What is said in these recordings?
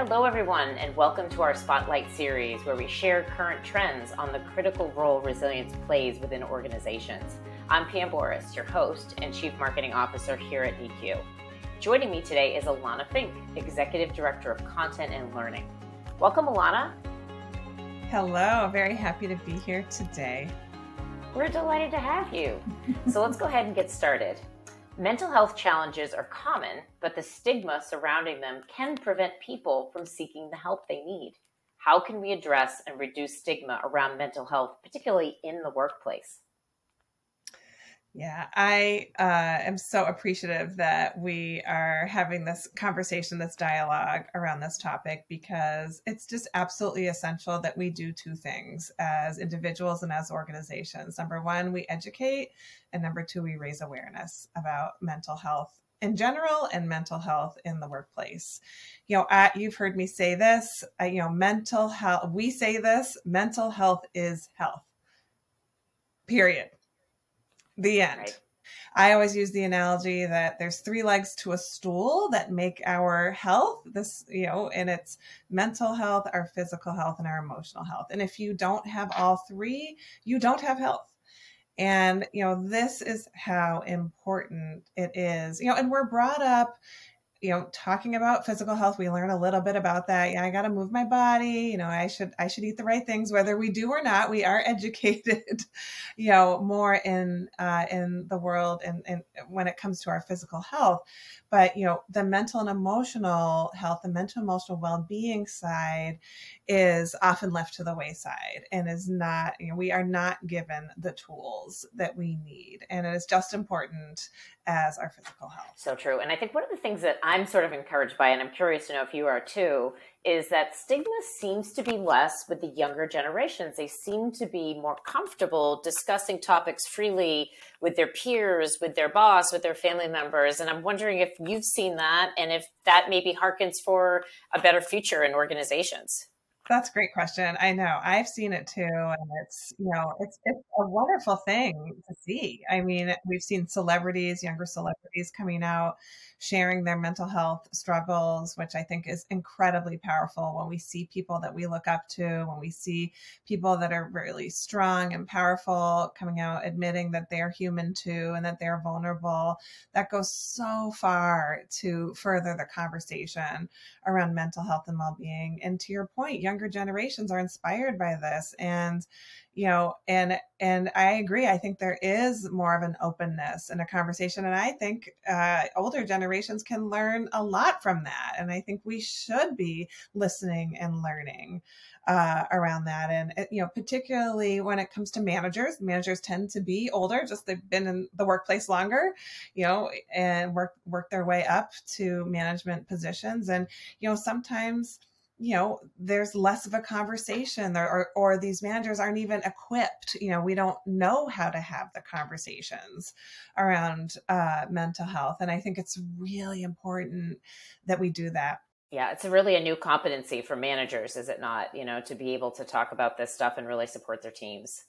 Hello everyone, and welcome to our Spotlight series where we share current trends on the critical role resilience plays within organizations. I'm Pam Boris, your host and Chief Marketing Officer here at EQ. Joining me today is Alanna Fincke, Executive Director of Content and Learning. Welcome, Alanna. Hello, very happy to be here today. We're delighted to have you. So let's go ahead and get started. Mental health challenges are common, but the stigma surrounding them can prevent people from seeking the help they need. How can we address and reduce stigma around mental health, particularly in the workplace? Yeah, I am so appreciative that we are having this conversation, this dialogue around this topic, because it's just absolutely essential that we do two things as individuals and as organizations. Number one, we educate, and number two, we raise awareness about mental health in general and mental health in the workplace. You've heard me say this, mental health, we say this, mental health is health, period. The end. Right. I always use the analogy that there's three legs to a stool that make our health, and it's mental health, our physical health, and our emotional health. And if you don't have all three, you don't have health. And, this is how important it is, and we're brought up, talking about physical health. We learn a little bit about that. Yeah, I got to move my body. I should eat the right things, whether we do or not. We are educated, more in the world and when it comes to our physical health. But, the mental and emotional health, the mental emotional well-being side is often left to the wayside and is not, we are not given the tools that we need. And it is just important as our physical health. So true. And I think one of the things that I'm sort of encouraged by, and I'm curious to know if you are too, is that stigma seems to be less with the younger generations. They seem to be more comfortable discussing topics freely with their peers, with their boss, with their family members. And I'm wondering if you've seen that and if that maybe harkens for a better future in organizations. That's a great question. I know I've seen it too. And it's a wonderful thing to see. I mean, we've seen younger celebrities coming out, sharing their mental health struggles, which I think is incredibly powerful when we see people that we look up to, when we see people that are really strong and powerful coming out, admitting that they're human too, and that they're vulnerable. That goes so far to further the conversation around mental health and well-being. And to your point, younger generations are inspired by this. And, and I agree. I think there is more of an openness in a conversation. And I think older generations can learn a lot from that. And I think we should be listening and learning around that. And, particularly when it comes to managers tend to be older, just they've been in the workplace longer, and work their way up to management positions. And, sometimes there's less of a conversation or these managers aren't even equipped. We don't know how to have the conversations around mental health. And I think it's really important that we do that. Yeah, it's really a new competency for managers, is it not? To be able to talk about this stuff and really support their teams.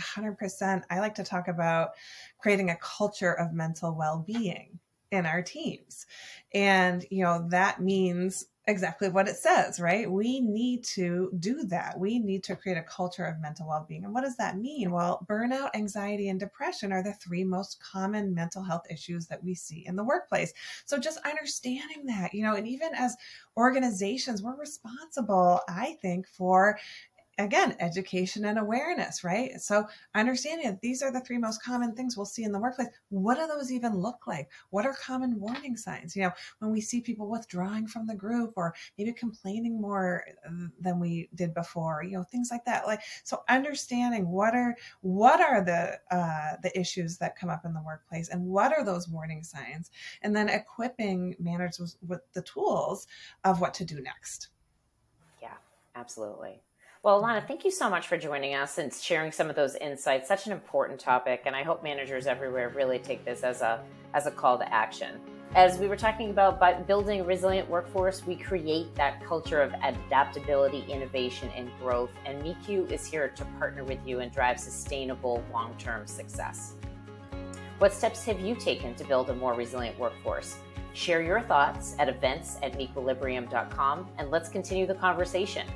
100%. I like to talk about creating a culture of mental well-being in our teams. And, that means exactly what it says, right? We need to do that. We need to create a culture of mental well-being. And what does that mean? Well, burnout, anxiety, and depression are the three most common mental health issues that we see in the workplace. So just understanding that, and even as organizations, we're responsible, I think, for again, education and awareness, right? So understanding that these are the three most common things we'll see in the workplace. What do those even look like? What are common warning signs? When we see people withdrawing from the group or maybe complaining more than we did before, things like that. So understanding what are the issues that come up in the workplace and what are those warning signs, and then equipping managers with the tools of what to do next. Yeah, absolutely. Well, Alanna, thank you so much for joining us and sharing some of those insights. Such an important topic, and I hope managers everywhere really take this as a call to action. As we were talking about by building a resilient workforce, we create that culture of adaptability, innovation, and growth. And MECU is here to partner with you and drive sustainable long-term success. What steps have you taken to build a more resilient workforce? Share your thoughts at events@mequilibrium.com, and let's continue the conversation.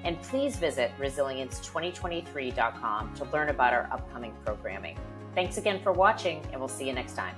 And please visit resilience2023.com to learn about our upcoming programming. Thanks again for watching, and we'll see you next time.